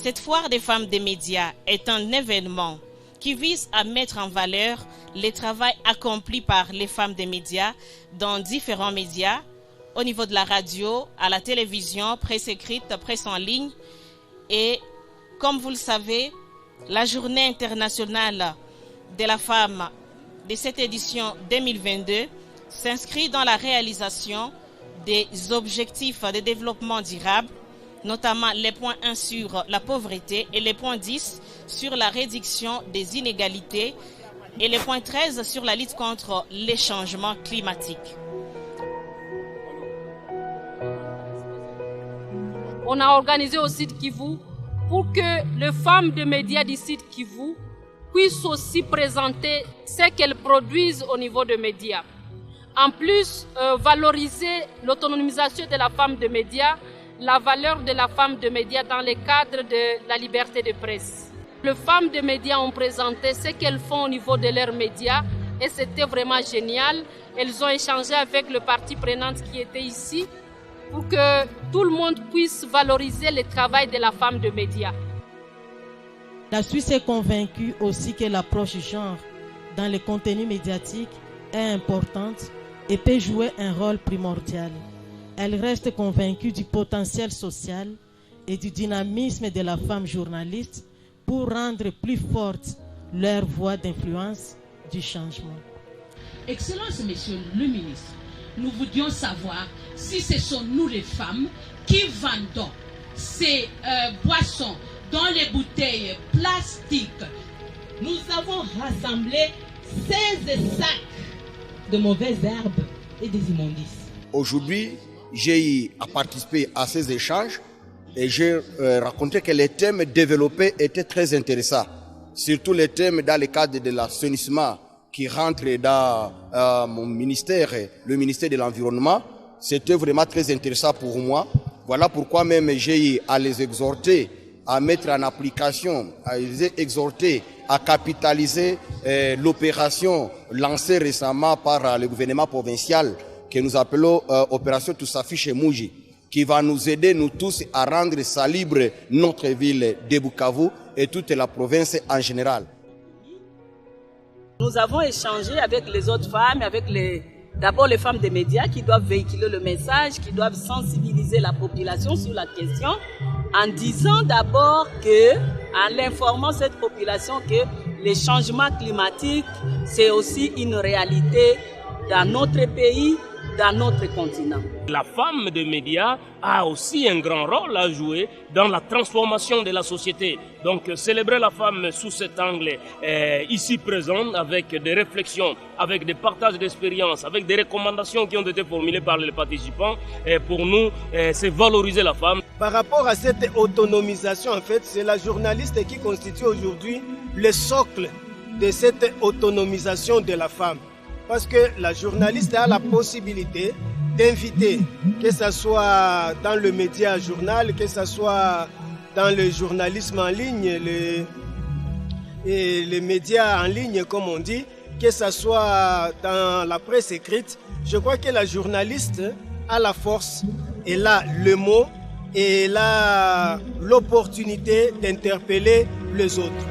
Cette foire des femmes des médias est un événement qui vise à mettre en valeur le travail accompli par les femmes des médias dans différents médias, au niveau de la radio, à la télévision, presse écrite, presse en ligne. Et comme vous le savez, la Journée internationale de la femme de cette édition 2022 s'inscrit dans la réalisation des objectifs de développement durable, notamment les points 1 sur la pauvreté et les points 10 sur la réduction des inégalités et les points 13 sur la lutte contre les changements climatiques. On a organisé au site Kivu pour que les femmes de médias du site Kivu puissent aussi présenter ce qu'elles produisent au niveau des médias. En plus, valoriser l'autonomisation de la femme de médias, la valeur de la femme de médias dans le cadre de la liberté de presse. Les femmes de médias ont présenté ce qu'elles font au niveau de leurs médias et c'était vraiment génial. Elles ont échangé avec les parties prenantes qui étaient ici pour que tout le monde puisse valoriser le travail de la femme de médias. La Suisse est convaincue aussi que l'approche genre dans les contenus médiatiques est importante et peut jouer un rôle primordial. Elle reste convaincue du potentiel social et du dynamisme de la femme journaliste pour rendre plus forte leur voix d'influence du changement. Excellence, Monsieur le ministre, nous voulions savoir si ce sont nous les femmes qui vendons ces boissons dans les bouteilles plastiques. Nous avons rassemblé 16 sacs de mauvaises herbes et des immondices. Aujourd'hui, j'ai eu à participer à ces échanges et j'ai raconté que les thèmes développés étaient très intéressants. Surtout les thèmes dans le cadre de l'assainissement qui rentrent dans mon ministère, le ministère de l'Environnement. C'était vraiment très intéressant pour moi. Voilà pourquoi même j'ai eu à les exhorter à mettre en application, à les exhorter à capitaliser l'opération lancée récemment par le gouvernement provincial que nous appelons opération Toussafi chez Mouji, qui va nous aider, nous tous, à rendre salubre notre ville de Bukavu et toute la province en général. Nous avons échangé avec les autres femmes, avec d'abord les femmes des médias qui doivent véhiculer le message, qui doivent sensibiliser la population sur la question, en disant d'abord que, en informant cette population que les changements climatiques, c'est aussi une réalité dans notre pays, dans notre continent. La femme des médias a aussi un grand rôle à jouer dans la transformation de la société. Donc célébrer la femme sous cet angle ici présent avec des réflexions, avec des partages d'expériences, avec des recommandations qui ont été formulées par les participants, pour nous, c'est valoriser la femme. Par rapport à cette autonomisation, en fait, c'est la journaliste qui constitue aujourd'hui le socle de cette autonomisation de la femme. Parce que la journaliste a la possibilité d'inviter, que ce soit dans le média journal, que ce soit dans le journalisme en ligne, les médias en ligne comme on dit, que ce soit dans la presse écrite. Je crois que la journaliste a la force, elle a le mot et elle a l'opportunité d'interpeller les autres.